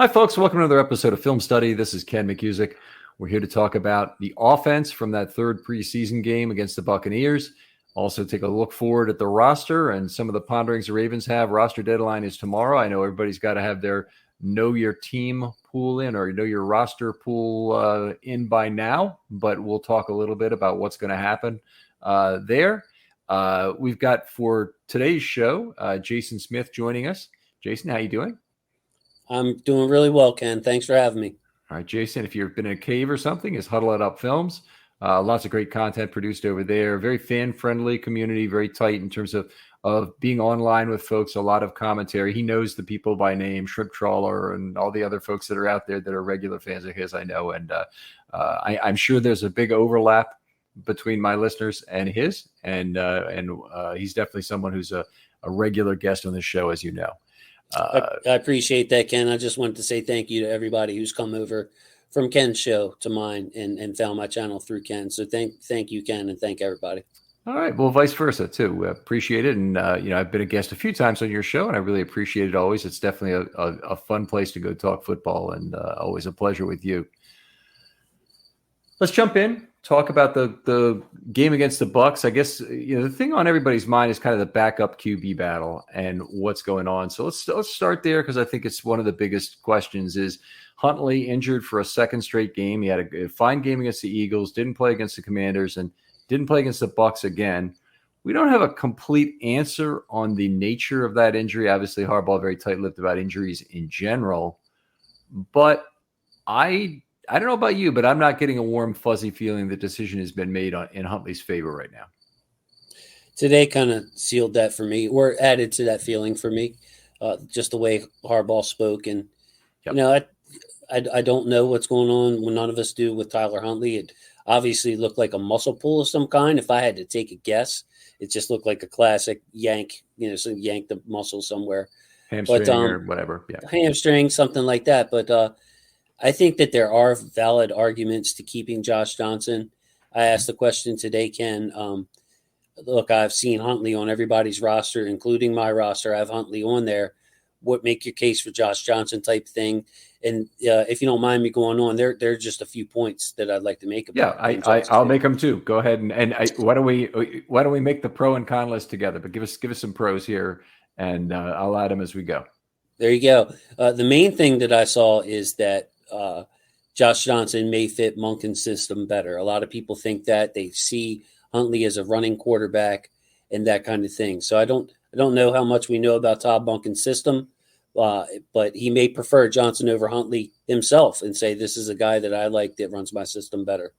Hi, folks. Welcome to another episode of Film Study. This is Ken McCusick. We're here to talk about the offense from that third preseason game against the Buccaneers. Also, take a look forward at the roster and some of the ponderings the Ravens have. Roster deadline is tomorrow. I know everybody's got to have their know your team pool in or know your roster pool in by now, but we'll talk a little bit about what's going to happen there. We've got for today's show, Jason Smith joining us. Jason, how you doing? I'm doing really well, Ken. Thanks for having me. All right, Jason, if you've been in a cave or something, it's Huddle It Up Films. Lots of great content produced over there. Very fan-friendly community, very tight in terms of being online with folks, a lot of commentary. He knows the people by name, Shrimp Trawler and all the other folks that are out there that are regular fans of his, I know. And I'm sure there's a big overlap between my listeners and his. And he's definitely someone who's a regular guest on the show, as you know. I appreciate that, Ken. I just wanted to say thank you to everybody who's come over from Ken's show to mine and found my channel through Ken. So thank you, Ken, and thank everybody. All right. Well, vice versa, too. Appreciate it. And, I've been a guest a few times on your show, and I really appreciate it always. It's definitely a fun place to go talk football, and always a pleasure with you. Let's jump in, talk about the game against the Bucs. I guess, the thing on everybody's mind is kind of the backup QB battle and what's going on. So let's start there, because I think it's one of the biggest questions. Is Huntley injured for a second straight game? He had a fine game against the Eagles, didn't play against the Commanders, and didn't play against the Bucs again. We don't have a complete answer on the nature of that injury. Obviously, Harbaugh very tight-lipped about injuries in general. But I don't know about you, but I'm not getting a warm, fuzzy feeling the decision has been made in Huntley's favor right now. Today kind of sealed that for me, or added to that feeling for me, just the way Harbaugh spoke. And, Yep. I don't know what's going on. Well, none of us do with Tyler Huntley. It obviously looked like a muscle pull of some kind. If I had to take a guess, it just looked like a classic yank, so yank the muscle somewhere. Hamstring or whatever. Yeah. Hamstring, something like that. But I think that there are valid arguments to keeping Josh Johnson. I asked the question today, Ken. Look, I've seen Huntley on everybody's roster, including my roster. I have Huntley on there. What make your case for Josh Johnson type thing? And if you don't mind me going on, there are just a few points that I'd like to make about. Yeah, I'll make them too. Go ahead and why don't we make the pro and con list together? But give us some pros here, and I'll add them as we go. There you go. The main thing that I saw is that Josh Johnson may fit Monken's system better. A lot of people think that they see Huntley as a running quarterback and that kind of thing. So I don't know how much we know about Todd Monken's system, but he may prefer Johnson over Huntley himself and say, this is a guy that I like that runs my system better.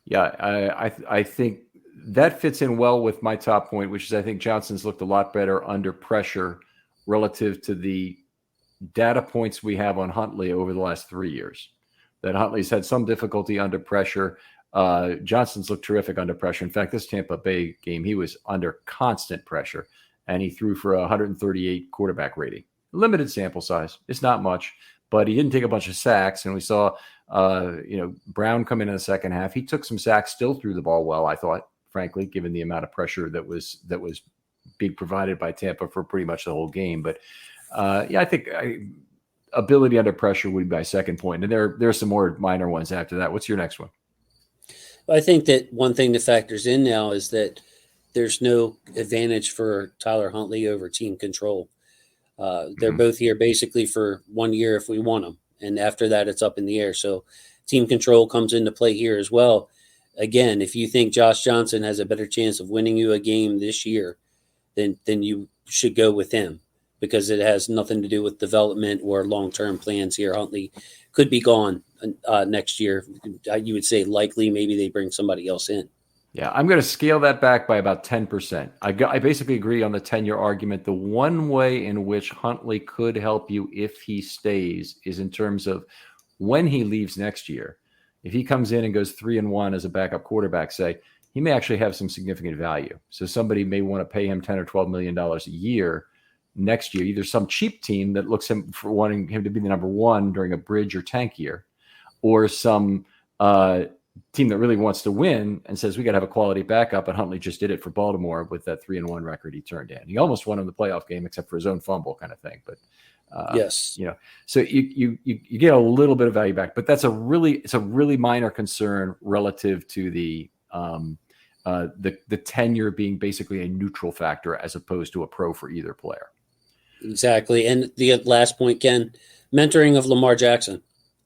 Yeah, I think that fits in well with my top point, which is I think Johnson's looked a lot better under pressure relative to the data points we have on Huntley over the last 3 years. That Huntley's had some difficulty under pressure. Johnson's looked terrific under pressure. In fact, this Tampa Bay game, he was under constant pressure, and he threw for a 138 quarterback rating. Limited sample size. It's not much, but he didn't take a bunch of sacks. And we saw, Brown come in the second half. He took some sacks, still threw the ball well, I thought, frankly, given the amount of pressure that was being provided by Tampa for pretty much the whole game. But I think ability under pressure would be my second point. And there are some more minor ones after that. What's your next one? I think that one thing that factors in now is that there's no advantage for Tyler Huntley over team control. They're both here basically for 1 year if we want them. And after that, it's up in the air. So team control comes into play here as well. Again, if you think Josh Johnson has a better chance of winning you a game this year, then you should go with him, because it has nothing to do with development or long-term plans here. Huntley could be gone next year. You would say likely maybe they bring somebody else in. Yeah, I'm going to scale that back by about 10%. I basically agree on the 10-year argument. The one way in which Huntley could help you if he stays is in terms of when he leaves next year. If he comes in and goes 3-1 as a backup quarterback, say, he may actually have some significant value. So somebody may want to pay him $10 or $12 million a year next year, either some cheap team that looks for wanting him to be the number one during a bridge or tank year, or some team that really wants to win and says, we got to have a quality backup. And Huntley just did it for Baltimore with that 3-1 record he turned in. He almost won in the playoff game, except for his own fumble kind of thing. But Yes. So you get a little bit of value back, but it's a really minor concern relative to the tenure being basically a neutral factor as opposed to a pro for either player. Exactly. And the last point, Ken, mentoring of Lamar Jackson.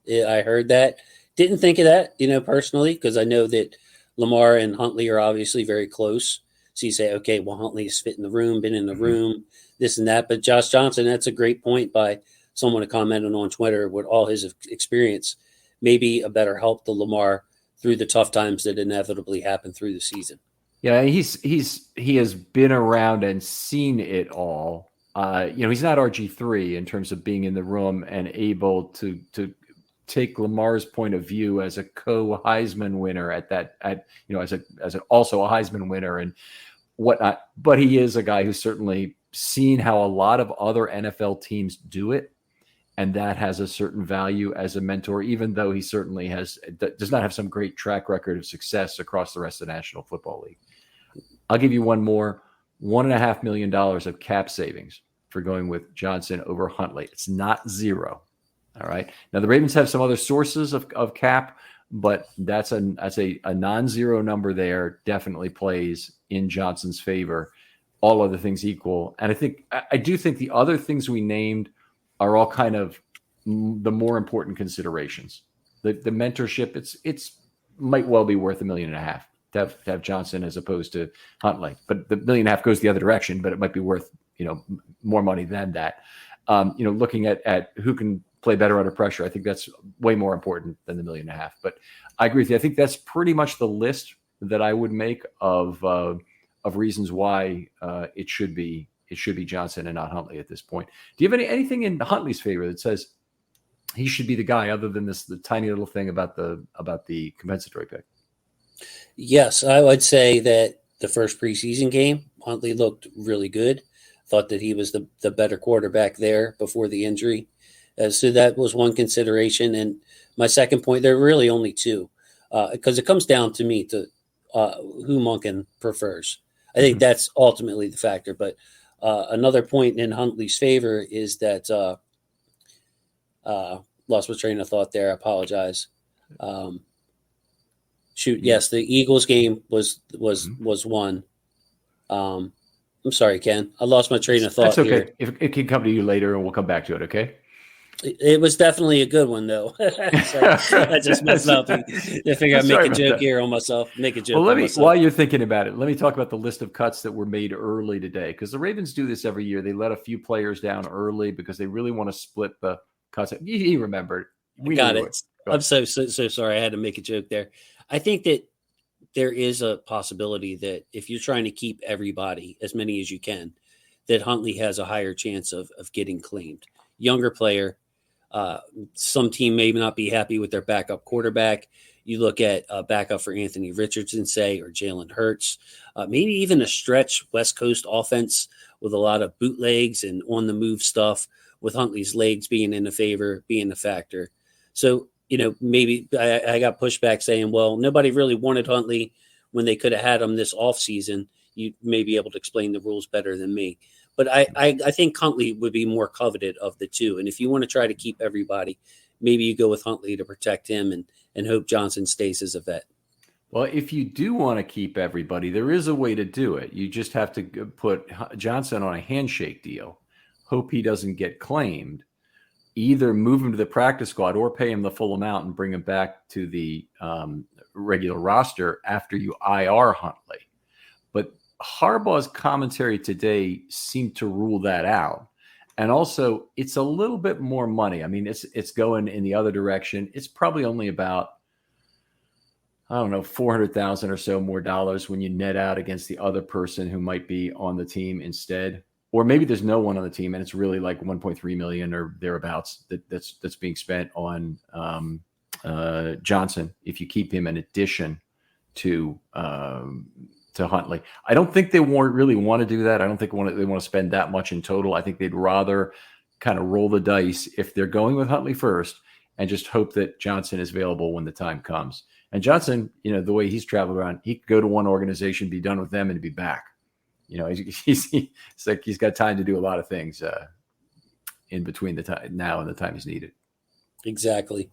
I heard that. Didn't think of that, personally, because I know that Lamar and Huntley are obviously very close. So you say, okay, well, Huntley's fit in the room, been in the room, this and that. But Josh Johnson, that's a great point by someone who commented on Twitter with all his experience. Maybe a better help to Lamar through the tough times that inevitably happen through the season. Yeah, he has been around and seen it all. He's not RG3 in terms of being in the room and able to take Lamar's point of view as a co-Heisman winner as also a Heisman winner and whatnot. But he is a guy who's certainly seen how a lot of other NFL teams do it. And that has a certain value as a mentor, even though he certainly does not have some great track record of success across the rest of the National Football League. I'll give you one more, $1.5 million of cap savings for going with Johnson over Huntley. It's not zero. All right. Now the Ravens have some other sources of cap, but that's a non-zero number there. Definitely plays in Johnson's favor, all other things equal. And I do think the other things we named are all kind of the more important considerations. The mentorship, it's might well be worth $1.5 million to have Johnson as opposed to Huntley, but the $1.5 million goes the other direction, but it might be worth, more money than that. Looking at who can play better under pressure, I think that's way more important than the $1.5 million. But I agree with you. I think that's pretty much the list that I would make of reasons why it should be Johnson and not Huntley at this point. Do you have anything in Huntley's favor that says he should be the guy, other than the tiny little thing about the compensatory pick? Yes, I would say that the first preseason game, Huntley looked really good. Thought that he was the better quarterback there before the injury. So that was one consideration. And my second point, there are really only two, because it comes down to me to who Monken prefers. I think that's ultimately the factor. But another point in Huntley's favor is that lost my train of thought there. I apologize. Yes, the Eagles game was one. I'm sorry, Ken. I lost my train of thought. That's okay. Here. It can come to you later, and we'll come back to it. Okay. It was definitely a good one, though. I just messed up. I figure I'd make a joke here on myself. Make a joke. Well, while you're thinking about it, let me talk about the list of cuts that were made early today, because the Ravens do this every year. They let a few players down early because they really want to split the cuts. You remembered. We got it. I'm so sorry. I had to make a joke there. I think that there is a possibility that if you're trying to keep everybody, as many as you can, that Huntley has a higher chance of getting claimed. Younger player. Some team may not be happy with their backup quarterback. You look at backup for Anthony Richardson, say, or Jalen Hurts, maybe even a stretch West Coast offense with a lot of bootlegs and on-the-move stuff, with Huntley's legs being in the favor, being the factor. So, maybe I got pushback saying, well, nobody really wanted Huntley when they could have had him this offseason. You may be able to explain the rules better than me. But I think Huntley would be more coveted of the two. And if you want to try to keep everybody, maybe you go with Huntley to protect him and hope Johnson stays as a vet. Well, if you do want to keep everybody, there is a way to do it. You just have to put Johnson on a handshake deal, hope he doesn't get claimed, either move him to the practice squad or pay him the full amount and bring him back to the regular roster after you IR Huntley. But Harbaugh's commentary today seemed to rule that out. And also, it's a little bit more money. I mean, it's going in the other direction. It's probably only about, I don't know, $400,000 or so more dollars when you net out against the other person who might be on the team instead. Or maybe there's no one on the team and it's really like 1.3 million or thereabouts that's being spent on Johnson if you keep him in addition to Huntley. I don't think they really want to do that. I don't think they want to spend that much in total. I think they'd rather kind of roll the dice if they're going with Huntley first and just hope that Johnson is available when the time comes. And Johnson, the way he's traveled around, he could go to one organization, be done with them, and be back. It's like he's got time to do a lot of things in between the time now and the time he's needed. Exactly.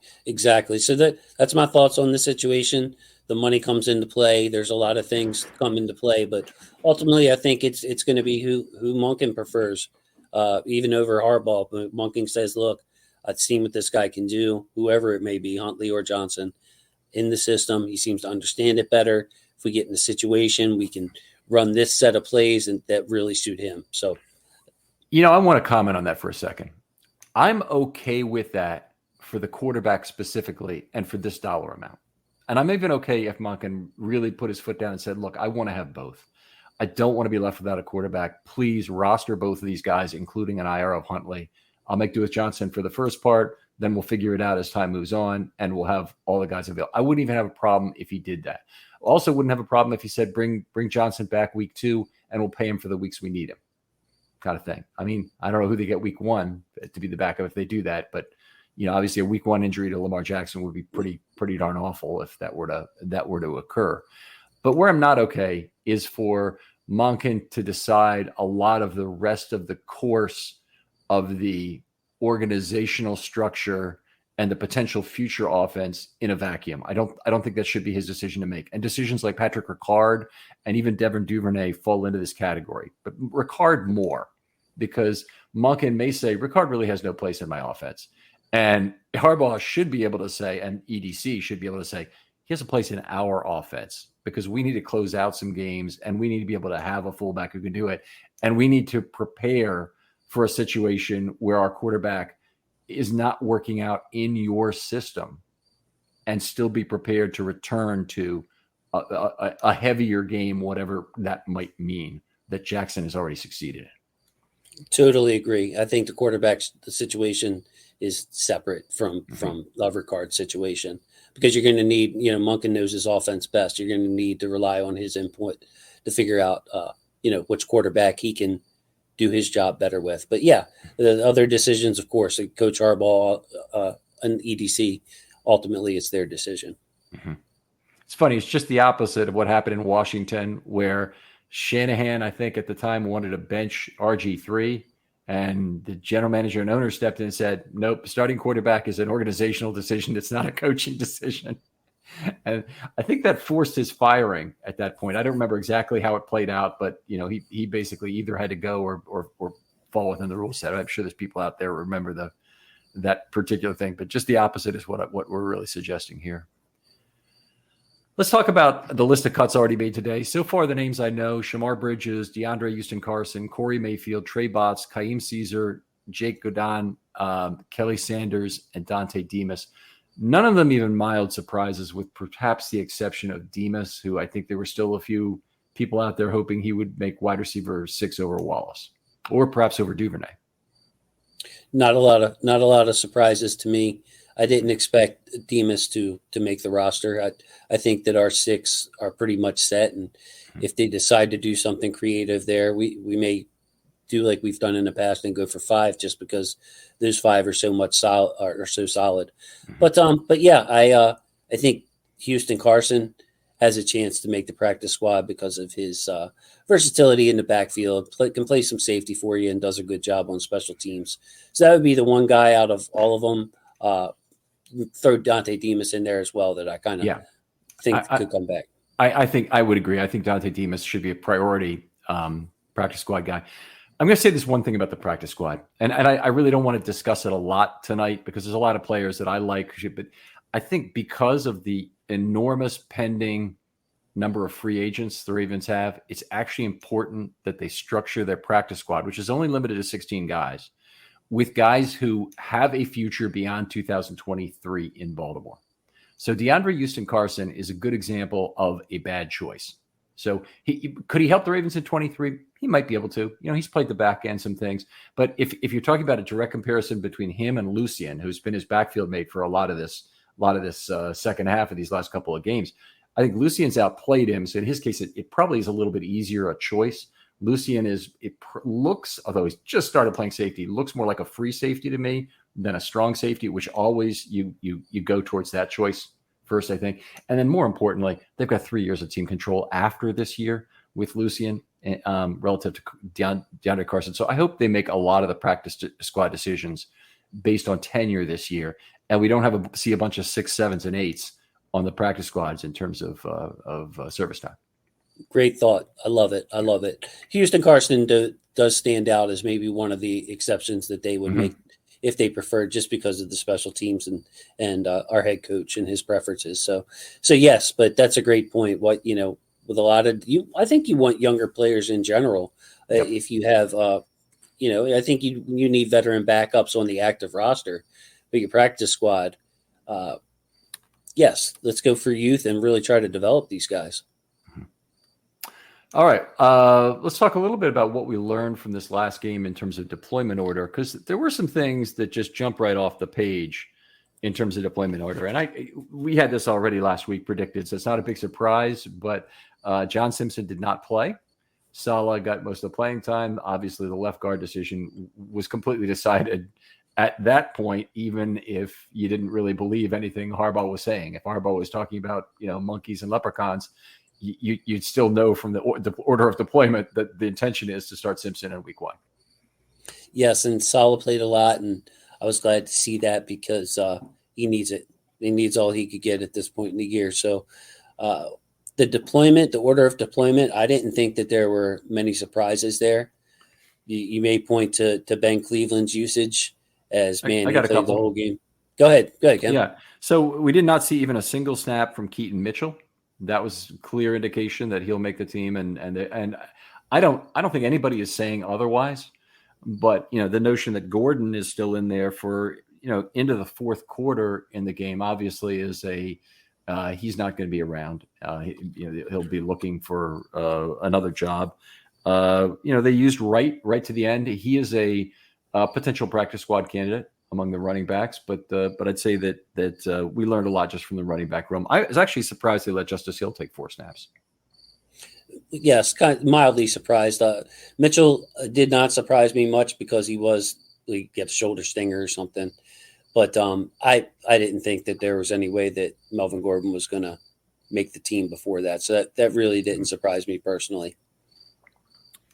So that's my thoughts on the situation. The money comes into play. There's a lot of things come into play, but ultimately, I think it's going to be who Monken prefers, even over Harbaugh. But Monken says, "Look, I've seen what this guy can do. Whoever it may be, Huntley or Johnson, in the system, he seems to understand it better. If we get in a situation, we can run this set of plays and that really suit him." So, I want to comment on that for a second. I'm okay with that for the quarterback specifically and for this dollar amount. And I'm even okay if Monken really put his foot down and said, look, I want to have both. I don't want to be left without a quarterback. Please roster both of these guys, including an IR of Huntley. I'll make do with Johnson for the first part. Then we'll figure it out as time moves on, and we'll have all the guys available. I wouldn't even have a problem if he did that. Also wouldn't have a problem if he said, bring Johnson back week 2, and we'll pay him for the weeks we need him, kind of thing. I mean, I don't know who they get week 1 to be the backup if they do that, but obviously a week 1 injury to Lamar Jackson would be pretty darn awful if that were to occur. But where I'm not okay is for Monken to decide a lot of the rest of the course of the organizational structure and the potential future offense in a vacuum. I don't think that should be his decision to make. And decisions like Patrick Ricard and even Devin Duvernay fall into this category, but Ricard more, because Monken may say Ricard really has no place in my offense. And Harbaugh should be able to say, and EDC should be able to say, he has a place in our offense because we need to close out some games and we need to be able to have a fullback who can do it. And we need to prepare for a situation where our quarterback is not working out in your system and still be prepared to return to a heavier game, whatever that might mean, that Jackson has already succeeded in. Totally agree. I think the situation is separate from the Ricard situation, because you're going to need, Monken knows his offense best. You're going to need to rely on his input to figure out, which quarterback he can do his job better with. But yeah, the other decisions, of course, Coach Harbaugh and EDC, ultimately it's their decision. Mm-hmm. It's funny. It's just the opposite of what happened in Washington, where Shanahan, I think at the time, wanted to bench RG3. And the general manager and owner stepped in and said, nope, starting quarterback is an organizational decision. It's not a coaching decision. And I think that forced his firing at that point. I don't remember exactly how it played out, but he basically either had to go or fall within the rule set. I'm sure there's people out there who remember that particular thing, but just the opposite is what we're really suggesting here. Let's talk about the list of cuts already made today. So far, the names I know: Shamar Bridges, DeAndre Houston-Carson, Corey Mayfield, Trey Botts, Kaim Caesar, Jake Godin, Kelly Sanders, and Dante Demas. None of them even mild surprises, with perhaps the exception of Demas, who I think there were still a few people out there hoping he would make wide receiver 6 over Wallace, or perhaps over Duvernay. Not a lot of surprises to me. I didn't expect Demas to make the roster. I think that our 6 are pretty much set, and if they decide to do something creative there, we may do like we've done in the past and go for 5, just because those 5 are so solid. But yeah, I think Houston Carson has a chance to make the practice squad because of his versatility in the backfield. Can play some safety for you and does a good job on special teams. So that would be the one guy out of all of them. Throw Dante Demas in there as well that I kind of think could come back. I think I would agree. I think Dante Demas should be a priority practice squad guy. I'm going to say this one thing about the practice squad, and I really don't want to discuss it a lot tonight because there's a lot of players that I like, but I think because of the enormous pending number of free agents the Ravens have, it's actually important that they structure their practice squad, which is only limited to 16 guys, with guys who have a future beyond 2023 in Baltimore. So DeAndre Houston-Carson is a good example of a bad choice. So could he help the Ravens in 23? He might be able to. He's played the back end some things. But if you're talking about a direct comparison between him and Lucien, who's been his backfield mate for a lot of this second half of these last couple of games, I think Lucien's outplayed him. So in his case, it probably is a little bit easier a choice. Lucien looks, although he's just started playing safety, looks more like a free safety to me than a strong safety, which always you go towards that choice first, I think. And then more importantly, they've got 3 years of team control after this year with Lucien. relative to DeAndre Carson. So I hope they make a lot of the practice squad decisions based on tenure this year, and we don't see a bunch of 6, 7s, and 8s on the practice squads in terms of service time. Great thought. I love it. I love it. Houston Carson does stand out as maybe one of the exceptions that they would make if they preferred, just because of the special teams and our head coach and his preferences. So yes, but that's a great point. With a lot of I think you want younger players in general. Yep. If you have, I think you need veteran backups on the active roster, but your practice squad, yes, let's go for youth and really try to develop these guys. All right. Let's talk a little bit about what we learned from this last game in terms of deployment order, because there were some things that just jump right off the page in terms of deployment order. And we had this already last week predicted, so it's not a big surprise, but John Simpson did not play. Salah got most of the playing time. Obviously, the left guard decision was completely decided at that point, even if you didn't really believe anything Harbaugh was saying. If Harbaugh was talking about, monkeys and leprechauns, you'd still know from the order of deployment that the intention is to start Simpson in week 1. Yes, and Salah played a lot, and I was glad to see that because he needs it. He needs all he could get at this point in the year. So the order of deployment, I didn't think that there were many surprises there. You may point to Ben Cleveland's usage as, he played the whole game. Go ahead, Ken. Yeah, so we did not see even a single snap from Keaton Mitchell. That was clear indication that he'll make the team, and I don't think anybody is saying otherwise. But the notion that Gordon is still in there for into the fourth quarter in the game obviously is he's not going to be around. He'll be looking for another job. They used right to the end. He is a potential practice squad candidate among the running backs, but I'd say that we learned a lot just from the running back room. I was actually surprised they let Justice Hill take 4 snaps. Yes, kind of mildly surprised. Mitchell did not surprise me much because he got a shoulder stinger or something. But I didn't think that there was any way that Melvin Gordon was going to make the team before that. So that really didn't surprise me personally.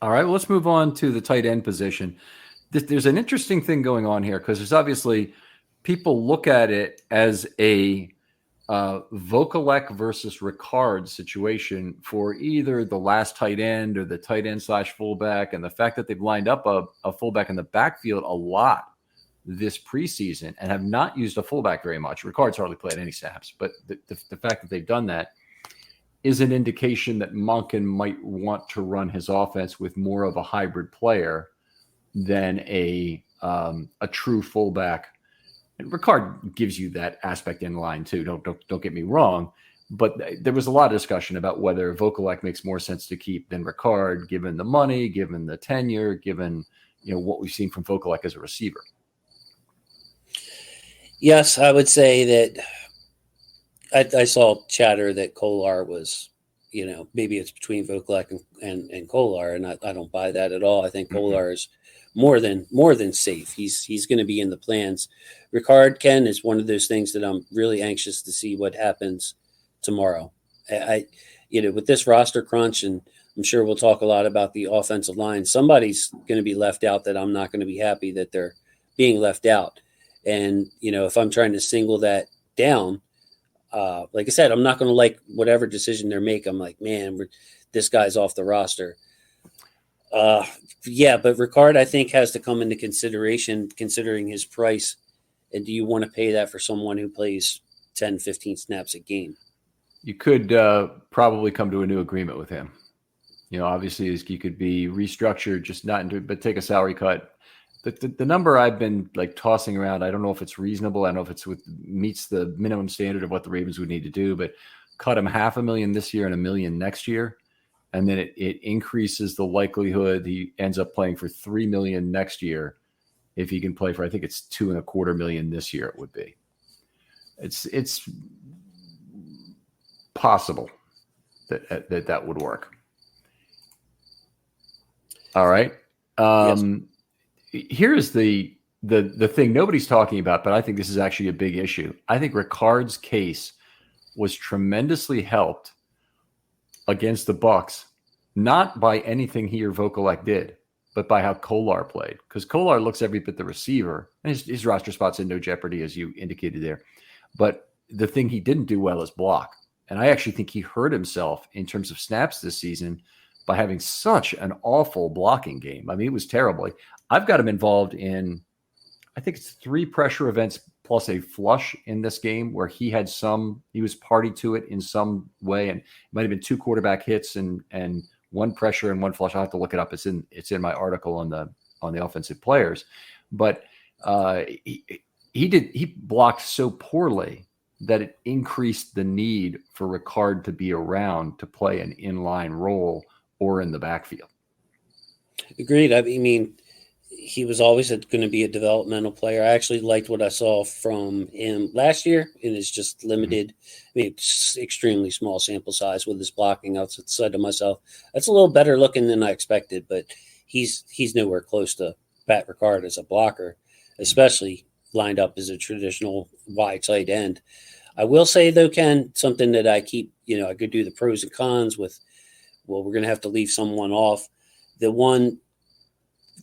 All right, well, let's move on to the tight end position. There's an interesting thing going on here because there's obviously people look at it as a Vokalek versus Ricard situation for either the last tight end or the tight end / fullback. And the fact that they've lined up a fullback in the backfield a lot this preseason and have not used a fullback very much. Ricard's hardly played any snaps, but the fact that they've done that is an indication that Monken might want to run his offense with more of a hybrid player than a true fullback. And Ricard gives you that aspect in line too. Don't get me wrong, but there was a lot of discussion about whether Vokalek makes more sense to keep than Ricard, given the money, given the tenure, given what we've seen from Vokalek as a receiver. Yes, I would say that I saw chatter that Kolar was, maybe it's between Vokalek and Kolar, and I don't buy that at all. I think Kolar is more than safe. He's going to be in the plans. Ricard, Ken, is one of those things that I'm really anxious to see what happens tomorrow. With this roster crunch, and I'm sure we'll talk a lot about the offensive line, somebody's going to be left out that I'm not going to be happy that they're being left out. And, if I'm trying to single that down, like I said, I'm not going to like whatever decision they make. I'm like, man, this guy's off the roster. Yeah, but Ricard, I think, has to come into consideration considering his price. And do you want to pay that for someone who plays 10, 15 snaps a game? You could probably come to a new agreement with him. Obviously, you could be restructured, just not into, but take a salary cut. The number I've been tossing around, I don't know if it's reasonable. I don't know if it's meets the minimum standard of what the Ravens would need to do, but cut him $500,000 this year and $1 million next year. And then it increases the likelihood he ends up playing for $3 million next year. If he can play for, I think it's $2.25 million this year, it would be. It's possible that would work. All right. Yes. Here's the thing nobody's talking about, but I think this is actually a big issue. I think Ricard's case was tremendously helped against the Bucs not by anything he or Vokalek did, but by how Kolar played. Because Kolar looks every bit the receiver, and his roster spot's in no jeopardy, as you indicated there. But the thing he didn't do well is block. And I actually think he hurt himself in terms of snaps this season by having such an awful blocking game. I mean, it was terrible. I've got him involved in, I think it's 3 pressure events plus a flush in this game where he was party to it in some way. And it might have been 2 quarterback hits and 1 pressure and 1 flush. I'll have to look it up. It's in my article on the offensive players. But he blocked so poorly that it increased the need for Ricard to be around to play an inline role or in the backfield. Agreed. I mean, he was always going to be a developmental player. I actually liked what I saw from him last year, and it's just limited. I mean, it's extremely small sample size with his blocking. I said to myself, that's a little better looking than I expected, but he's nowhere close to Pat Ricard as a blocker, especially lined up as a traditional wide tight end. I will say, though, Ken, something that I keep, I could do the pros and cons with, well, we're going to have to leave someone off. The one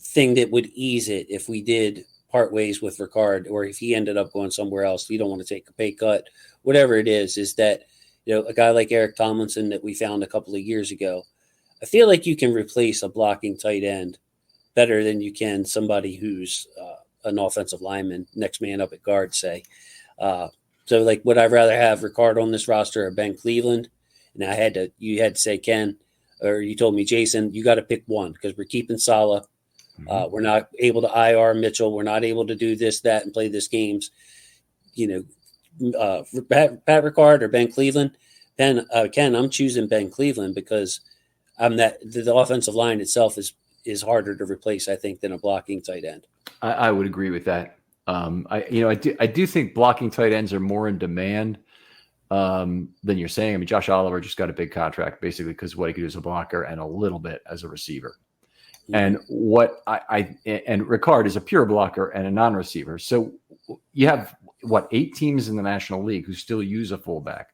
thing that would ease it if we did part ways with Ricard, or if he ended up going somewhere else, you don't want to take a pay cut, whatever it is that, a guy like Eric Tomlinson that we found a couple of years ago, I feel like you can replace a blocking tight end better than you can somebody who's an offensive lineman, next man up at guard, say. So, like, would I rather have Ricard on this roster or Ben Cleveland? And you had to say, Ken, or you told me, Jason, you got to pick one because we're keeping Saleh. We're not able to IR Mitchell. We're not able to do this, that, and play this games. Pat Ricard or Ben Cleveland. Ken, I'm choosing Ben Cleveland because the offensive line itself is harder to replace, I think, than a blocking tight end. I would agree with that. I do think blocking tight ends are more in demand than you're saying. I mean, Josh Oliver just got a big contract basically because what he could do as a blocker and a little bit as a receiver. And and Ricard is a pure blocker and a non-receiver. So you have 8 teams in the National League who still use a fullback,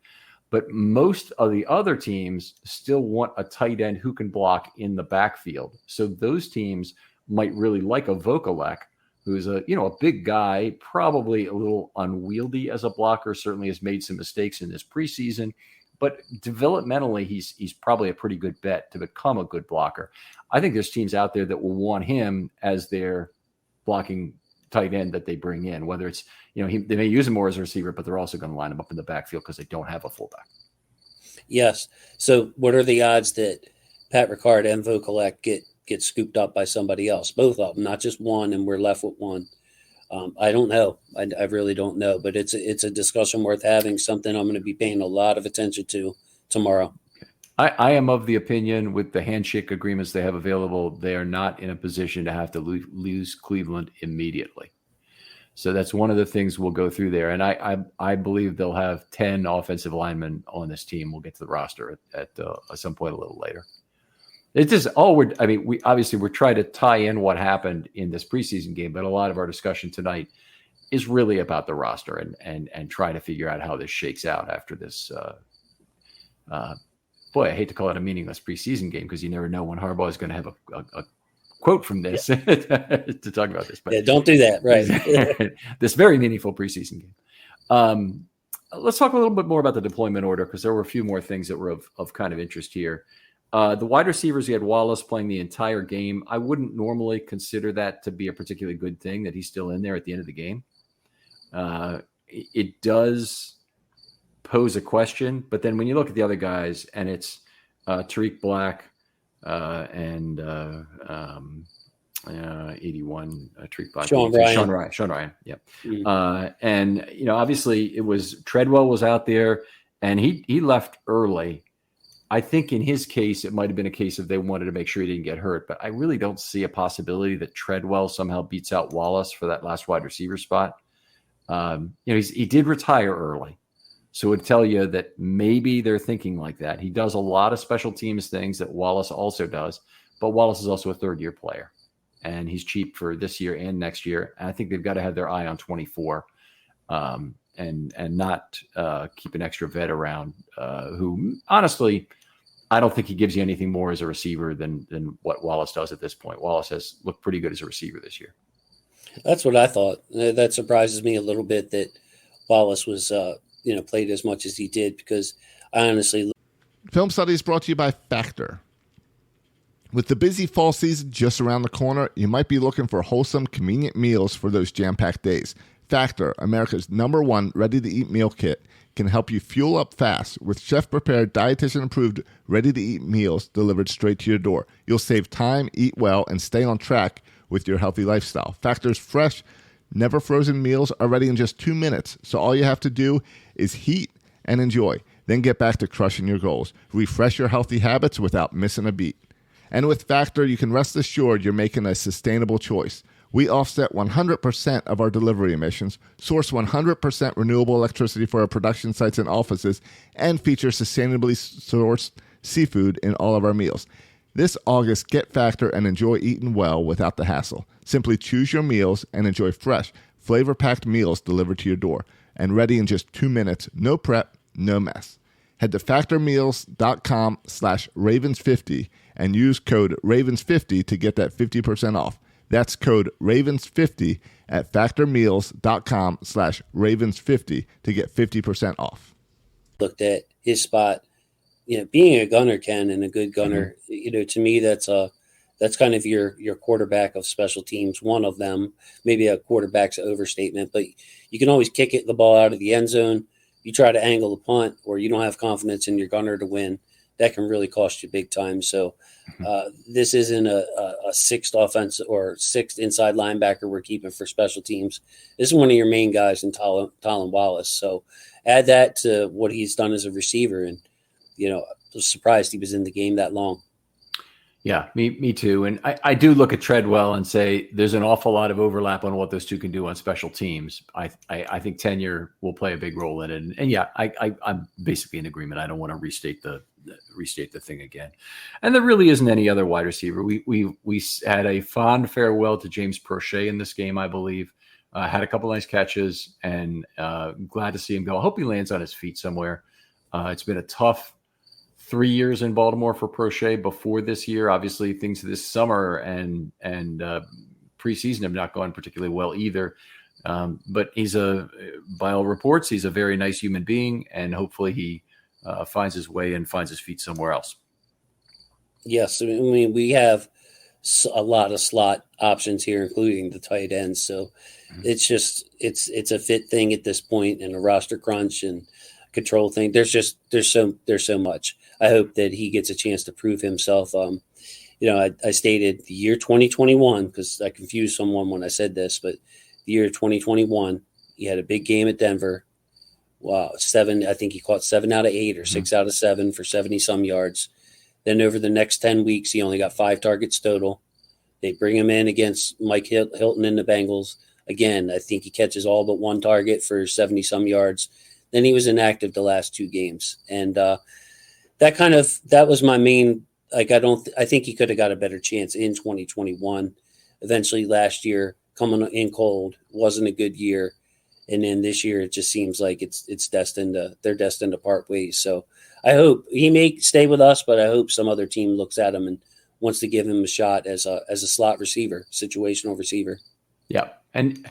but most of the other teams still want a tight end who can block in the backfield. So those teams might really like a Vokalek, who's a big guy, probably a little unwieldy as a blocker, certainly has made some mistakes in this preseason, but developmentally, he's probably a pretty good bet to become a good blocker. I think there's teams out there that will want him as their blocking tight end that they bring in, whether it's, they may use him more as a receiver, but they're also going to line him up in the backfield because they don't have a fullback. Yes. So what are the odds that Pat Ricard and Vokalek get scooped up by somebody else? Both of them, not just one, and we're left with one. I don't know. I really don't know, but it's a discussion worth having, something I'm going to be paying a lot of attention to tomorrow. I am of the opinion with the handshake agreements they have available, they are not in a position to have to lose Cleveland immediately. So that's one of the things we'll go through there. And I believe they'll have 10 offensive linemen on this team. We'll get to the roster at some point a little later. It's just we're trying to tie in what happened in this preseason game, but a lot of our discussion tonight is really about the roster and trying to figure out how this shakes out after this. I hate to call it a meaningless preseason game because you never know when Harbaugh is going to have a quote from this to talk about this. But don't do that, right? This very meaningful preseason game. Let's talk a little bit more about the deployment order because there were a few more things that were of kind of interest here. The wide receivers, you had Wallace playing the entire game. I wouldn't normally consider that to be a particularly good thing that he's still in there at the end of the game. It does pose a question, but then when you look at the other guys, and it's Tariq Black and 81 Tariq Black, Sean Ryan, yeah. Mm-hmm. And obviously it was Treadwell was out there, and he left early. I think in his case, it might have been a case of they wanted to make sure he didn't get hurt, but I really don't see a possibility that Treadwell somehow beats out Wallace for that last wide receiver spot. He did retire early, so it would tell you that maybe they're thinking like that. He does a lot of special teams things that Wallace also does, but Wallace is also a third-year player, and he's cheap for this year and next year. And I think they've got to have their eye on 24. And not keep an extra vet around who honestly I don't think he gives you anything more as a receiver than what Wallace does at this point. Wallace has looked pretty good as a receiver this year. That's what I thought. That surprises me a little bit that Wallace was, played as much as he did, because I honestly. Film Study is brought to you by Factor. With the busy fall season just around the corner, you might be looking for wholesome, convenient meals for those jam-packed days. Factor, America's #1 ready-to-eat meal kit, can help you fuel up fast with chef-prepared, dietitian-approved, ready-to-eat meals delivered straight to your door. You'll save time, eat well, and stay on track with your healthy lifestyle. Factor's fresh, never frozen meals are ready in just 2 minutes, so all you have to do is heat and enjoy. Then get back to crushing your goals. Refresh your healthy habits without missing a beat. And with Factor, you can rest assured you're making a sustainable choice. We offset 100% of our delivery emissions, source 100% renewable electricity for our production sites and offices, and feature sustainably sourced seafood in all of our meals. This August, get Factor and enjoy eating well without the hassle. Simply choose your meals and enjoy fresh, flavor-packed meals delivered to your door and ready in just 2 minutes. No prep, no mess. Head to factormeals.com/Ravens50 and use code Ravens50 to get that 50% off. That's code Ravens50 at factormeals.com/Ravens50 to get 50% off. Looked at his spot, being a gunner, Ken, and a good gunner, to me, that's kind of your quarterback of special teams. One of them, maybe a quarterback's overstatement, but you can always kick the ball out of the end zone. You try to angle the punt, or you don't have confidence in your gunner to win. That can really cost you big time. So this isn't a sixth offense or sixth inside linebacker we're keeping for special teams. This is one of your main guys in Tylan Wallace. So add that to what he's done as a receiver, and I was surprised he was in the game that long. Yeah, me too. And I do look at Treadwell and say there's an awful lot of overlap on what those two can do on special teams. I think tenure will play a big role in it. And yeah, I'm basically in agreement. I don't want to restate the thing again. And there really isn't any other wide receiver. We had a fond farewell to James Prochet in this game, I believe. Had a couple nice catches, and glad to see him go. I hope he lands on his feet somewhere. It's been a tough 3 years in Baltimore for Prochet before this year. Obviously, things this summer and preseason have not gone particularly well either. But by all reports, he's a very nice human being, and hopefully he finds his way and finds his feet somewhere else. Yes, I mean, we have a lot of slot options here, including the tight ends. So it's a fit thing at this point, and a roster crunch and control thing. There's so much. I hope that he gets a chance to prove himself. I stated the year 2021 because I confused someone when I said this, but the year 2021, he had a big game at Denver. Wow, I think he caught 7 out of 8 or 6 out of 7 for 70 some yards. Then over the next 10 weeks, he only got 5 targets total. They bring him in against Mike Hilton and the Bengals. Again, I think he catches all but 1 target for 70 some yards. Then he was inactive the last 2 games. And that was my main, I think he could have got a better chance in 2021. Eventually last year, coming in cold, wasn't a good year. And then this year, it just seems like they're destined to part ways. So I hope he may stay with us, but I hope some other team looks at him and wants to give him a shot as a slot receiver, situational receiver. Yeah. And,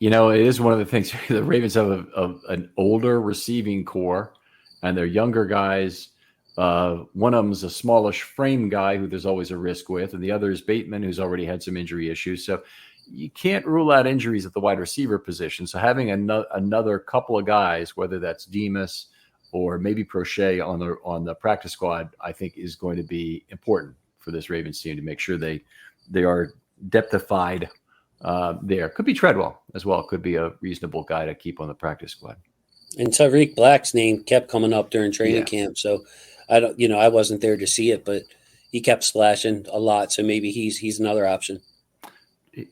it is one of the things. The Ravens have an older receiving core, and they're younger guys. One of them is a smallish frame guy who there's always a risk with, and the other is Bateman, who's already had some injury issues. So you can't rule out injuries at the wide receiver position. So having another couple of guys, whether that's Demas or maybe Prochet on the practice squad, I think is going to be important for this Ravens team to make sure they are depthified there. Could be Treadwell as well. Could be a reasonable guy to keep on the practice squad. And Tyreek Black's name kept coming up during training camp. So I wasn't there to see it, but he kept splashing a lot. So maybe he's another option.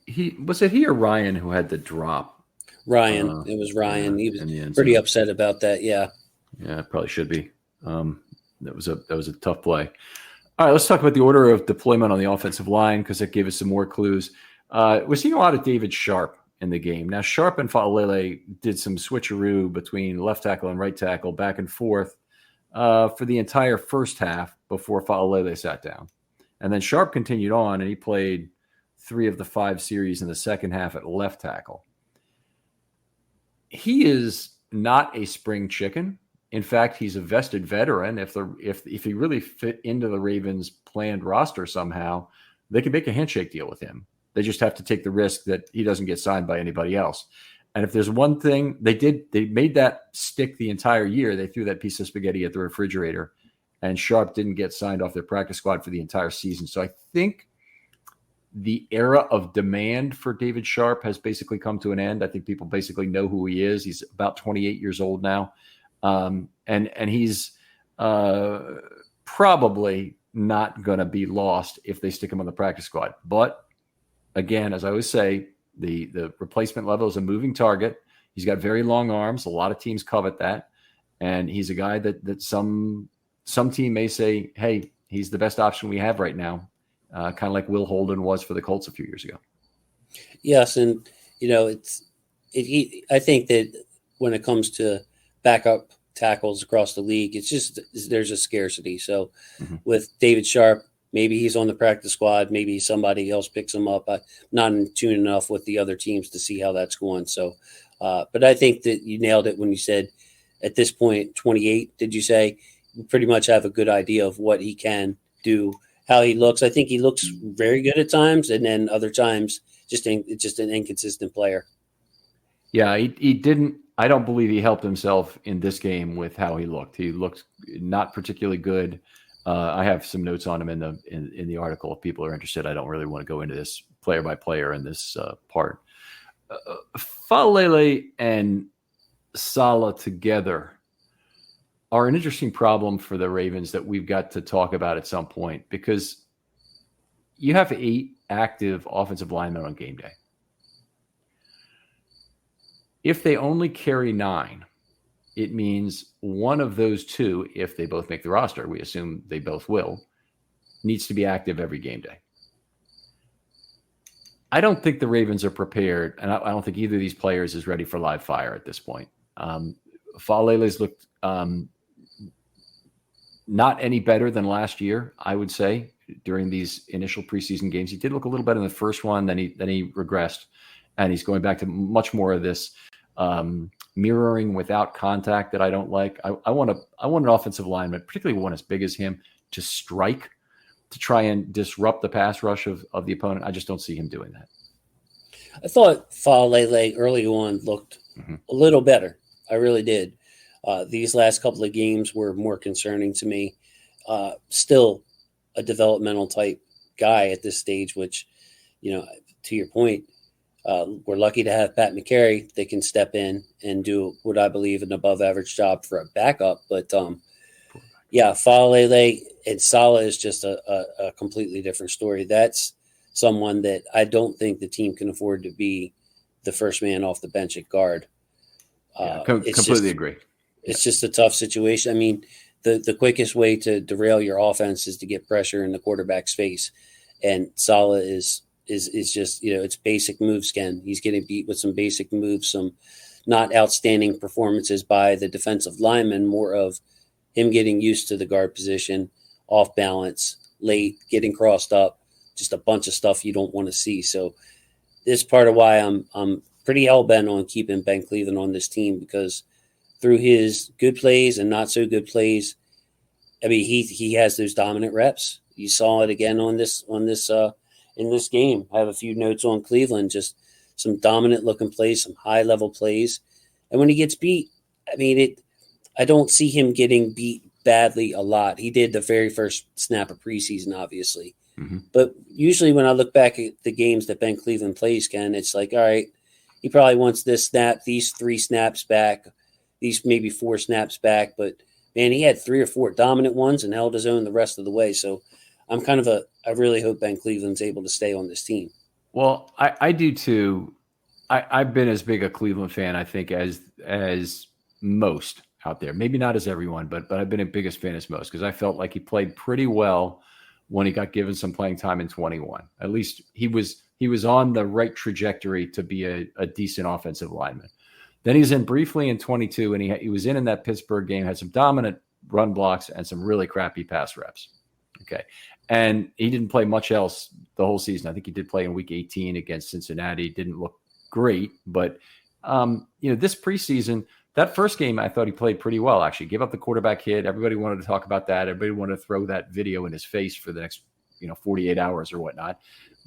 He or Ryan who had the drop? Ryan. It was Ryan. He was pretty upset about that. Yeah. Yeah, it probably should be. That was a tough play. All right, let's talk about the order of deployment on the offensive line because it gave us some more clues. We're seeing a lot of David Sharp in the game. Now, Sharp and Fa'alele did some switcheroo between left tackle and right tackle back and forth for the entire first half. before Faalele sat down. And then Sharp continued on, and he played 3 of the 5 series in the second half at left tackle. He is not a spring chicken. In fact, he's a vested veteran. If he really fit into the Ravens' planned roster somehow, they could make a handshake deal with him. They just have to take the risk that he doesn't get signed by anybody else. And if there's one thing they made that stick the entire year. They threw that piece of spaghetti at the refrigerator, and Sharp didn't get signed off their practice squad for the entire season. So I think the era of demand for David Sharp has basically come to an end. I think people basically know who he is. He's about 28 years old now. And he's probably not going to be lost if they stick him on the practice squad. But again, as I always say, the replacement level is a moving target. He's got very long arms. A lot of teams covet that. And he's a guy that some team may say, hey, he's the best option we have right now. Kind of like Will Holden was for the Colts a few years ago. Yes. And, I think that when it comes to backup tackles across the league, it's just there's a scarcity. So with David Sharp, maybe he's on the practice squad. Maybe somebody else picks him up. I'm not in tune enough with the other teams to see how that's going. So, but I think that you nailed it when you said at this point, 28, did you say? You pretty much have a good idea of what he can do, how he looks. I think he looks very good at times, and then other times just an inconsistent player. Yeah, he didn't. I don't believe he helped himself in this game with how he looked. He looked not particularly good. I have some notes on him in the article. If people are interested, I don't really want to go into this player by player in this part. Faalele and Saleh together are an interesting problem for the Ravens that we've got to talk about at some point, because you have 8 active offensive linemen on game day. If they only carry 9, it means one of those 2, if they both make the roster, we assume they both will, needs to be active every game day. I don't think the Ravens are prepared, and I don't think either of these players is ready for live fire at this point. Faalele's looked not any better than last year, I would say, during these initial preseason games. He did look a little better in the first one, then he regressed, and he's going back to much more of this mirroring without contact that I don't like. I want an offensive lineman, particularly one as big as him, to strike, to try and disrupt the pass rush of the opponent. I just don't see him doing that. I thought Faalele early on looked a little better. I really did. These last couple of games were more concerning to me. Still a developmental type guy at this stage, which, to your point, we're lucky to have Pat McCary. They can step in and do what I believe an above average job for a backup. But Faalele and Saleh is just a completely different story. That's someone that I don't think the team can afford to be the first man off the bench at guard. Completely agree. It's just a tough situation. I mean, the quickest way to derail your offense is to get pressure in the quarterback's face. And Saleh is just, it's basic moves, Ken. He's getting beat with some basic moves, some not outstanding performances by the defensive lineman, more of him getting used to the guard position, off balance, late, getting crossed up, just a bunch of stuff you don't want to see. So this is part of why I'm pretty hell-bent on keeping Ben Cleveland on this team, because through his good plays and not so good plays, I mean, he has those dominant reps. You saw it again in this game. I have a few notes on Cleveland, just some dominant looking plays, some high level plays. And when he gets beat, I mean, I don't see him getting beat badly a lot. He did the very first snap of preseason, obviously. But usually when I look back at the games that Ben Cleveland plays, Ken, it's like, all right, he probably wants this snap, these 3 snaps back, these maybe 4 snaps back. But, man, he had 3 or 4 dominant ones and held his own the rest of the way. So I'm I really hope Ben Cleveland's able to stay on this team. Well, I do too. I've been as big a Cleveland fan, I think, as most out there. Maybe not as everyone, but I've been a biggest fan as most, because I felt like he played pretty well when he got given some playing time in 21. At least he was on the right trajectory to be a decent offensive lineman. Then he's in briefly in 22, and he was in that Pittsburgh game, had some dominant run blocks and some really crappy pass reps. Okay. And he didn't play much else the whole season. I think he did play in week 18 against Cincinnati. Didn't look great, but this preseason, that first game, I thought he played pretty well, actually. Gave up the quarterback hit. Everybody wanted to talk about that. Everybody wanted to throw that video in his face for the next 48 hours or whatnot.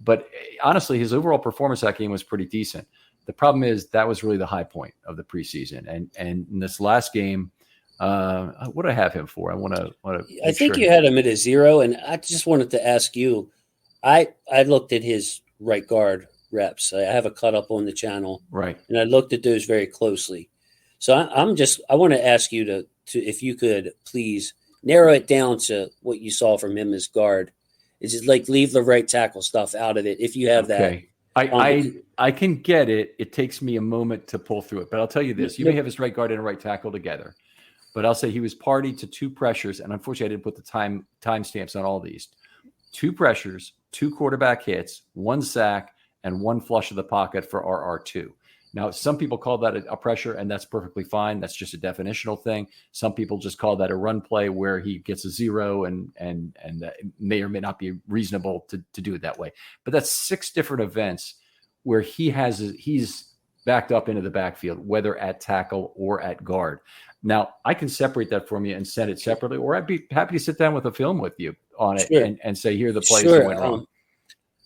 But honestly, his overall performance that game was pretty decent. The problem is that was really the high point of the preseason. And in this last game, what do I have him for? I think you had him at a 0, and I just wanted to ask you. I looked at his right guard reps. I have a cut up on the channel, right? And I looked at those very closely. So I want to ask you to if you could please narrow it down to what you saw from him as guard. Is it like leave the right tackle stuff out of it if you have that? I can get it. It takes me a moment to pull through it, but I'll tell you this: you may have his right guard and right tackle together, but I'll say he was party to 2 pressures, and unfortunately, I didn't put the time stamps on all these. 2 pressures, 2 quarterback hits, 1 sack, and 1 flush of the pocket for RR2. Now, some people call that a pressure, and that's perfectly fine. That's just a definitional thing. Some people just call that a run play where he gets a 0 and may or may not be reasonable to do it that way. But that's 6 different events where he's backed up into the backfield, whether at tackle or at guard. Now, I can separate that from you and send it separately, or I'd be happy to sit down with a film with you on it and say, here are the plays that went wrong.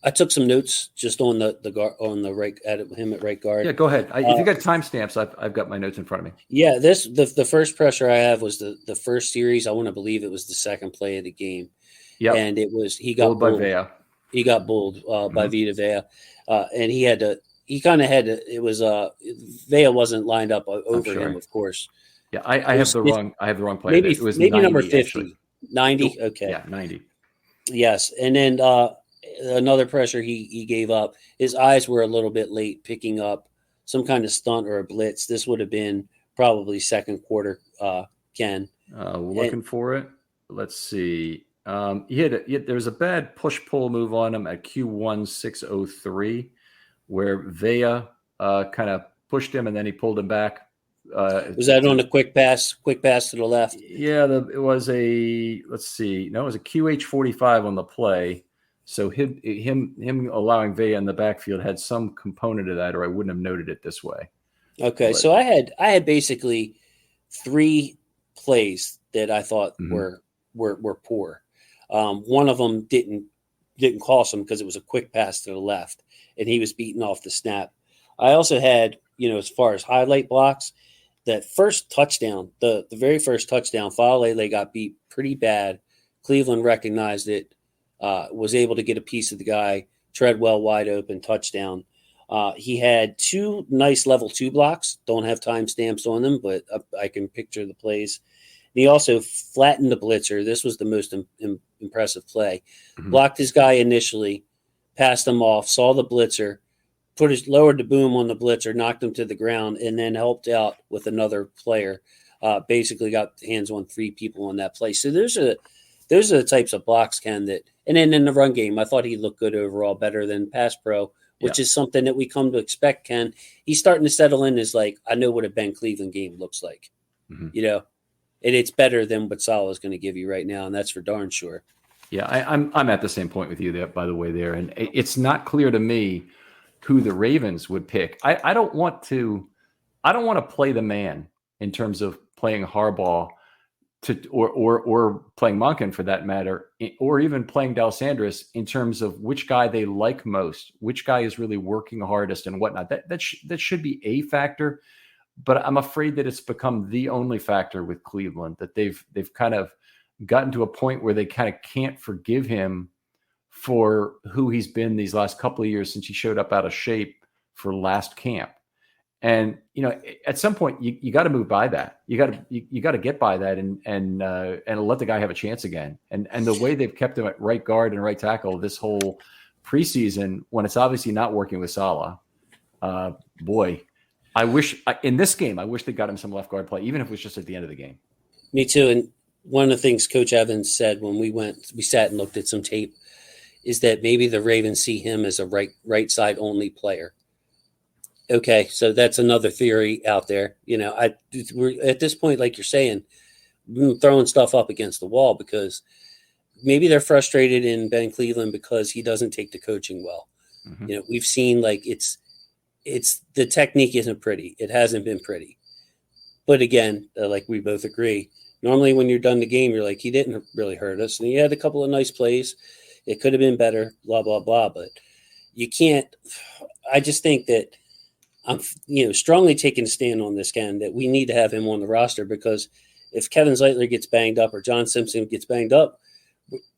I took some notes just on the guard, on the right at him at right guard. Yeah, go ahead. If you got timestamps, I've got my notes in front of me. Yeah, the first pressure I have was the first series. I want to believe it was the second play of the game. Yeah, and it was he got bulled by Vea. He got bulled by Vita Vea, and he had to. He kind of had to. It was Vea wasn't lined up over him, of course. Yeah, I have the wrong play. Maybe it was maybe 90, number 50, actually. 90. Okay, yeah, 90. Yes, and then another pressure he gave up. His eyes were a little bit late picking up some kind of stunt or a blitz. This would have been probably second quarter. Ken, looking for it. Let's see. There was a bad push-pull move on him at Q1 603, where Vea kind of pushed him and then he pulled him back. Was that on a quick pass to the left? Yeah, it was a QH45 on the play. So him allowing Vea in the backfield had some component of that, or I wouldn't have noted it this way. Okay, so I had basically 3 plays that I thought were poor. One of them didn't cost him because it was a quick pass to the left, and he was beaten off the snap. I also had, as far as highlight blocks, that first touchdown, the very first touchdown, Falele got beat pretty bad. Cleveland recognized it, was able to get a piece of the guy, Treadwell wide open, touchdown. He had 2 nice level 2 blocks. Don't have timestamps on them, but I can picture the plays. And he also flattened the blitzer. This was the most impressive play. Blocked his guy initially, passed him off, saw the blitzer, lowered the boom on the blitzer, knocked him to the ground, and then helped out with another player. Basically got hands on 3 people on that play. So those are the types of blocks, Ken, that. And then in the run game, I thought he looked good overall, better than pass pro, which is something that we come to expect, Ken. He's starting to settle in as like, I know what a Ben Cleveland game looks like, and it's better than what Saleh is going to give you right now, and that's for darn sure. Yeah, I'm at the same point with you there, by the way, there. And it's not clear to me who the Ravens would pick. I don't want to play the man in terms of playing Harbaugh or playing Monken for that matter, or even playing Dalsandris in terms of which guy they like most, which guy is really working hardest and whatnot. That should be a factor, but I'm afraid that it's become the only factor with Cleveland, that they've kind of gotten to a point where they kind of can't forgive him for who he's been these last couple of years since he showed up out of shape for last camp. And, at some point you got to move by that. You got to get by that and let the guy have a chance again. And the way they've kept him at right guard and right tackle this whole preseason, when it's obviously not working with Saleh, boy, I wish in this game, I wish they got him some left guard play, even if it was just at the end of the game. Me too. And one of the things Coach Evans said when we sat and looked at some tape is that maybe the Ravens see him as a right side only player. Okay, so that's another theory out there. We're at this point, like you're saying, throwing stuff up against the wall because maybe they're frustrated in Ben Cleveland because he doesn't take the coaching well. Mhm. We've seen like it's the technique isn't pretty. It hasn't been pretty. But again, like we both agree, normally when you're done the game, you're like, he didn't really hurt us. And he had a couple of nice plays. It could have been better, blah, blah, blah. But you can't – I just think that I'm strongly taking a stand on this, Ken, that we need to have him on the roster because if Kevin Zeitler gets banged up or John Simpson gets banged up,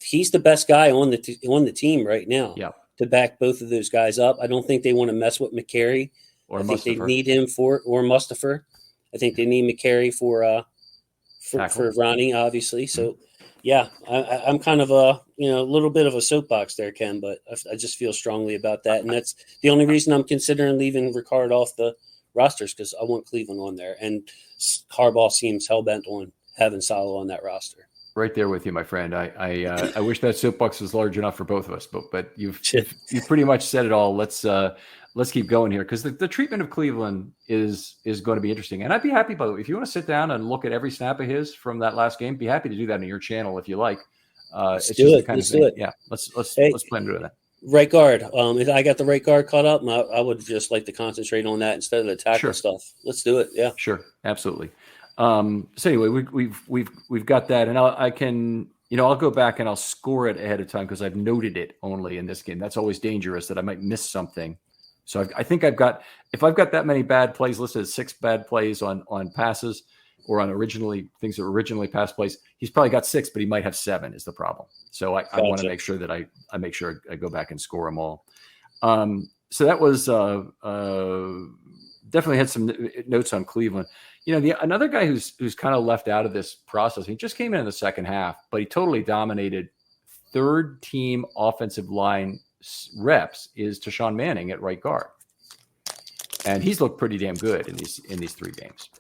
he's the best guy on the team right now to back both of those guys up. I don't think they want to mess with McCary. Or I think they Mustafa. need him or Mustafa. I think they need McCary for Ronnie, obviously. So, yeah, I'm kind of a little bit of a soapbox there, Ken, but I just feel strongly about that, and that's the only reason I'm considering leaving Ricard off the rosters because I want Cleveland on there, and Harbaugh seems hell-bent on having Saleh on that roster. Right there with you, my friend. I wish that soapbox was large enough for both of us, but you've pretty much said it all. Let's keep going here because the treatment of Cleveland is going to be interesting. And I'd be happy, by the way, if you want to sit down and look at every snap of his from that last game, be happy to do that on your channel if you like. Let's do it. Yeah, let's plan to do that. Right guard. If I got the right guard caught up, I would just like to concentrate on that instead of the tackle stuff. Let's do it. Yeah, sure, absolutely. So anyway, we've got that, and I can. I'll go back and I'll score it ahead of time because I've noted it only in this game. That's always dangerous that I might miss something. So I think if I've got that many bad plays listed as 6 bad plays on passes or on things that were originally pass plays, he's probably got 6, but he might have 7 is the problem. So I want to make sure that I make sure I go back and score them all. So that was definitely had some notes on Cleveland. Another guy who's kind of left out of this process, he just came in the second half, but he totally dominated third team offensive line reps is Tashawn Manning at right guard. And he's looked pretty damn good in these 3 games.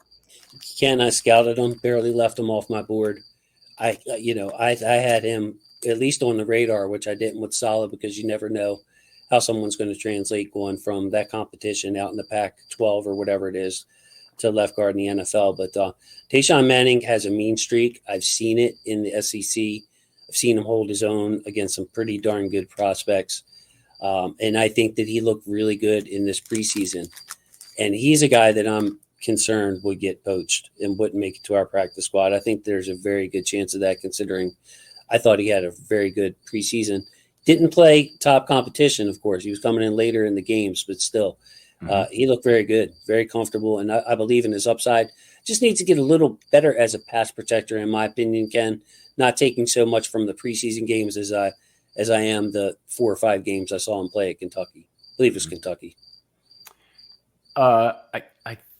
Ken, I scouted him, barely left him off my board. I had him at least on the radar, which I didn't with Saleh because you never know how someone's going to translate going from that competition out in the Pac-12 or whatever it is to left guard in the NFL. But Tashawn Manning has a mean streak. I've seen it in the SEC. I've seen him hold his own against some pretty darn good prospects. And I think that he looked really good in this preseason. And he's a guy that I'm concerned would get poached and wouldn't make it to our practice squad. I think there's a very good chance of that considering I thought he had a very good preseason. Didn't play top competition, of course. He was coming in later in the games, but still. He looked very good, very comfortable, and I believe in his upside. Just needs to get a little better as a pass protector, in my opinion, Ken. Not taking so much from the preseason games as I am the 4 or 5 games I saw him play at Kentucky. I believe it was Kentucky. I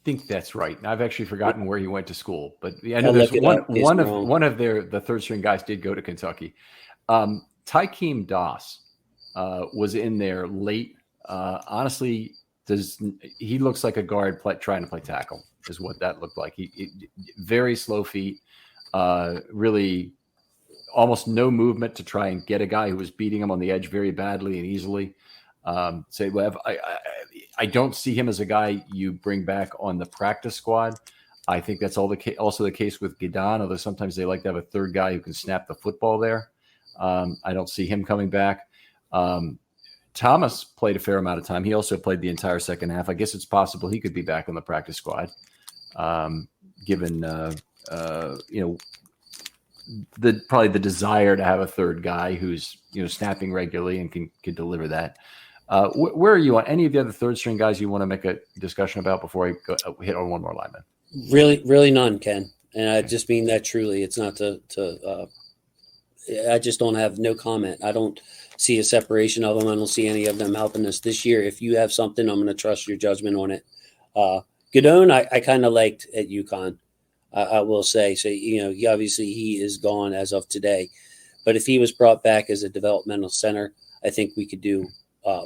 think that's right. And I've actually forgotten where he went to school, but I know there's one of the third string guys did go to Kentucky. Tykeem Doss was in there late. Honestly, he looks like a guard trying to play tackle is what that looked like. He very slow feet, really almost no movement to try and get a guy who was beating him on the edge very badly and easily. I don't see him as a guy you bring back on the practice squad. I think that's also the case with Gidan, although sometimes they like to have a third guy who can snap the football there. I don't see him coming back. Thomas played a fair amount of time. He also played the entire second half. I guess it's possible he could be back on the practice squad, given probably the desire to have a third guy who's snapping regularly and can deliver that. Where are you on any of the other third string guys you want to make a discussion about before I hit on one more lineman? Really, really none, Ken. And I just mean that truly. It's not I just don't have no comment. I don't see a separation of them. I don't see any of them helping us this year. If you have something, I'm going to trust your judgment on it. Godone, I kind of liked at UConn. I will say. So, he is gone as of today. But if he was brought back as a developmental center, I think we could do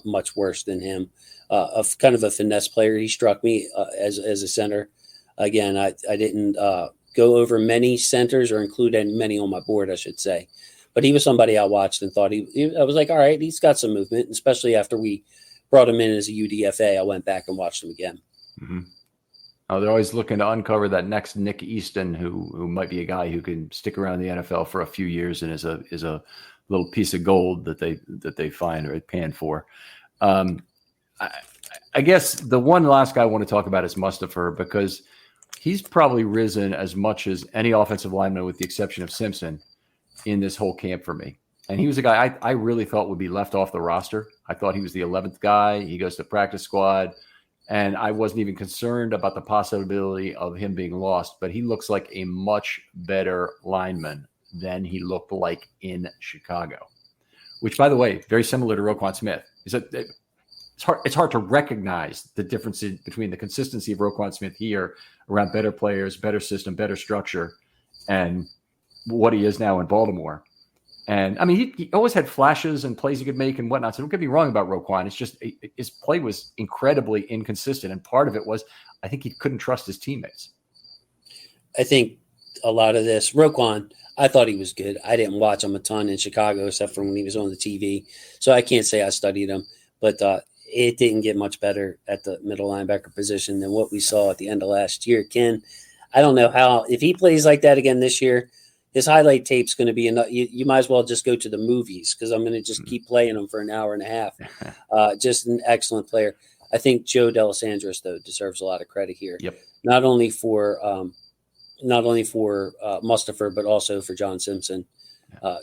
much worse than him. Kind of a finesse player. He struck me as a center. Again, I didn't go over many centers or include many on my board, I should say. But he was somebody I watched and thought I was like, all right, he's got some movement, especially after we brought him in as a UDFA. I went back and watched him again. Mm-hmm. Oh, they're always looking to uncover that next Nick Easton, who might be a guy who can stick around the NFL for a few years and is a little piece of gold that they find or pan for. I guess the one last guy I want to talk about is Mustipher, because he's probably risen as much as any offensive lineman, with the exception of Simpson, in this whole camp for me. And he was a guy I really thought would be left off the roster. I thought he was the 11th guy. He goes to practice squad, and I wasn't even concerned about the possibility of him being lost. But he looks like a much better lineman than he looked like in Chicago, which, by the way, very similar to Roquan Smith. It's hard to recognize the difference between the consistency of Roquan Smith here around better players, better system, better structure, and what he is now in Baltimore. And I mean, he always had flashes and plays he could make and whatnot. So don't get me wrong about Roquan. It's just his play was incredibly inconsistent. And part of it was, I think he couldn't trust his teammates. I think a lot of this, Roquan, I thought he was good. I didn't watch him a ton in Chicago, except for when he was on the TV. So I can't say I studied him, but it didn't get much better at the middle linebacker position than what we saw at the end of last year. Ken, I don't know how, if he plays like that again this year, his highlight tape's going to be enough. You might as well just go to the movies, because I'm going to just keep playing him for an hour and a half. Just an excellent player. I think Joe D'Alessandris, though, deserves a lot of credit here. Yep. Not only for Mustipher, but also for John Simpson.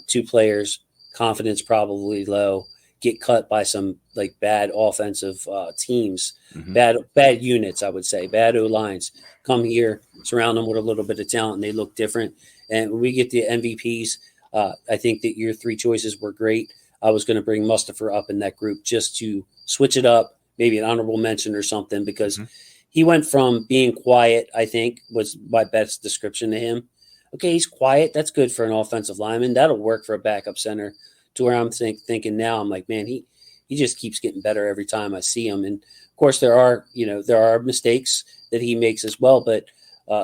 Two players, confidence probably low, get cut by some like bad offensive teams, bad units, I would say, bad O-lines. Come here, surround them with a little bit of talent, and they look different. And when we get the MVPs, I think that your three choices were great. I was going to bring Mustipher up in that group just to switch it up, maybe an honorable mention or something, because he went from being quiet, I think, was my best description to him. Okay, he's quiet. That's good for an offensive lineman. That'll work for a backup center. To where I'm thinking now, I'm like, man, he just keeps getting better every time I see him. And of course, there are mistakes that he makes as well, but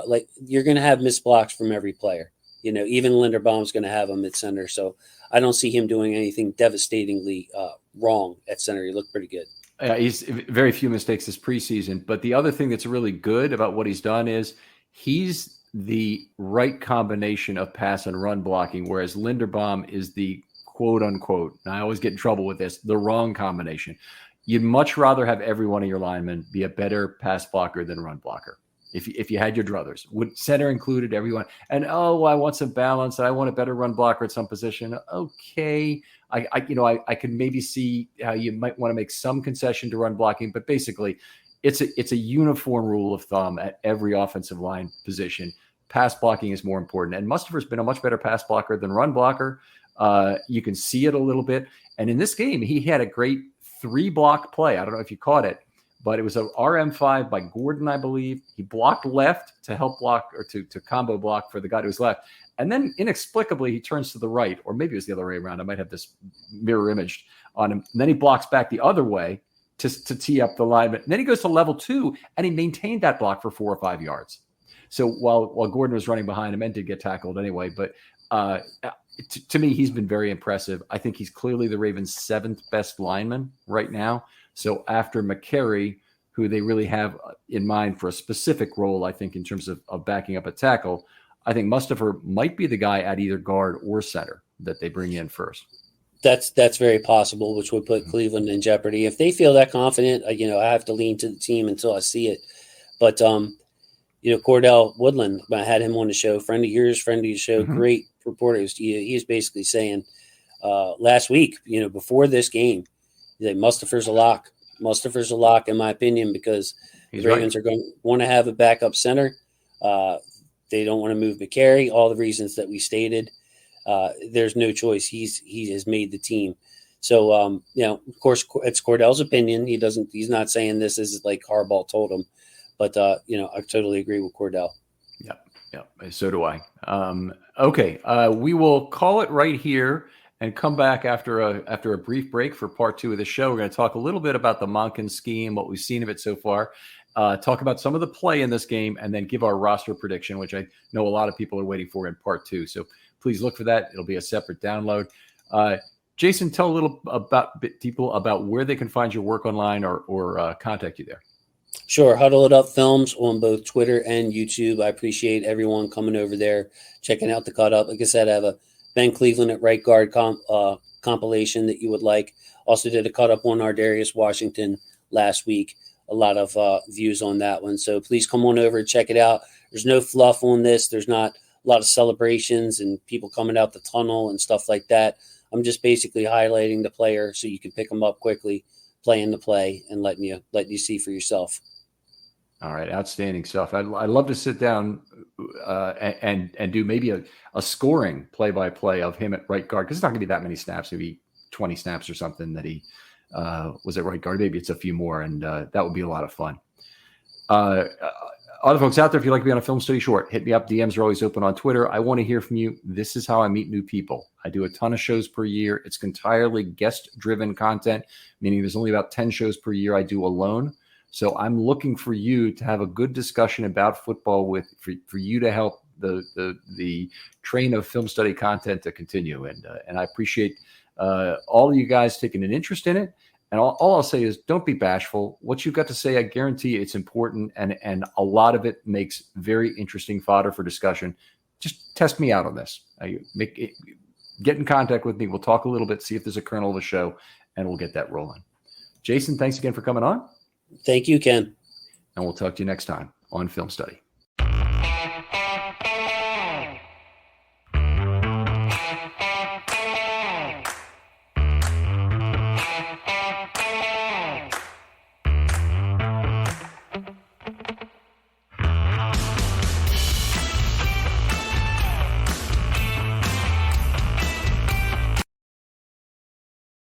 like you're going to have missed blocks from every player. Even Linderbaum's going to have him at center. So I don't see him doing anything devastatingly wrong at center. He looked pretty good. He's very few mistakes this preseason. But the other thing that's really good about what he's done is he's the right combination of pass and run blocking, whereas Linderbaum is the quote unquote, and I always get in trouble with this, the wrong combination. You'd much rather have every one of your linemen be a better pass blocker than run blocker. If you had your druthers, would center included, everyone. And I want some balance. I want a better run blocker at some position. Okay, I can maybe see how you might want to make some concession to run blocking, but basically, it's a uniform rule of thumb at every offensive line position. Pass blocking is more important, and Mustipher's been a much better pass blocker than run blocker. You can see it a little bit. And in this game, he had a great 3-block play. I don't know if you caught it, but it was an RM5 by Gordon, I believe. He blocked left to help block, or to combo block for the guy who was left. And then inexplicably, he turns to the right, or maybe it was the other way around. I might have this mirror image on him. And then he blocks back the other way to tee up the lineman. And then he goes to level 2, and he maintained that block for 4 or 5 yards. So while Gordon was running behind him and did get tackled anyway, but to me, he's been very impressive. I think he's clearly the Ravens' 7th best lineman right now. So after McCary, who they really have in mind for a specific role, I think, in terms of backing up a tackle, I think Mustipher might be the guy at either guard or center that they bring in first. That's very possible, which would put Cleveland in jeopardy. If they feel that confident, I have to lean to the team until I see it. But, Cordell Woodland, I had him on the show, friend of yours, friend of the show, great reporter. He was basically saying last week, before this game, that Mustipher's a lock. Mustipher's a lock, in my opinion, because the Ravens are going to want to have a backup center. They don't want to move McCary, all the reasons that we stated. There's no choice. He has made the team. So, of course, it's Cordell's opinion. He's not saying this is like Harbaugh told him. But, I totally agree with Cordell. Yeah, so do I. Okay, we will call it right here and come back after a brief break for part 2 of the show. We're going to talk a little bit about the Monken scheme, what we've seen of it so far, talk about some of the play in this game, and then give our roster prediction, which I know a lot of people are waiting for in part 2. So please look for that. It'll be a separate download. Jason, tell a little about people about where they can find your work online or contact you there. Sure. Huddle It Up Films on both Twitter and YouTube. I appreciate everyone coming over there, checking out the cut up. Like I said, I have a Ben Cleveland at right guard compilation that you would like. Also did a cut up on our Darius Washington last week. A lot of views on that one. So please come on over and check it out. There's no fluff on this. There's not a lot of celebrations and people coming out the tunnel and stuff like that. I'm just basically highlighting the player so you can pick them up quickly, playing the play, and letting you see for yourself. All right, outstanding stuff. I'd love to sit down and do maybe a scoring play-by-play of him at right guard, because it's not going to be that many snaps, maybe 20 snaps or something that he was at right guard. Maybe it's a few more, and that would be a lot of fun. Other folks out there, if you'd like to be on a Film Study Short, hit me up. DMs are always open on Twitter. I want to hear from you. This is how I meet new people. I do a ton of shows per year. It's entirely guest-driven content, meaning there's only about 10 shows per year I do alone. So I'm looking for you to have a good discussion about football for you to help the train of film study content to continue. And I appreciate all of you guys taking an interest in it. And all I'll say is don't be bashful. What you've got to say, I guarantee it's important. And a lot of it makes very interesting fodder for discussion. Just test me out on this. Get in contact with me. We'll talk a little bit, see if there's a kernel of a show, and we'll get that rolling. Jason, thanks again for coming on. Thank you, Ken. And we'll talk to you next time on Film Study.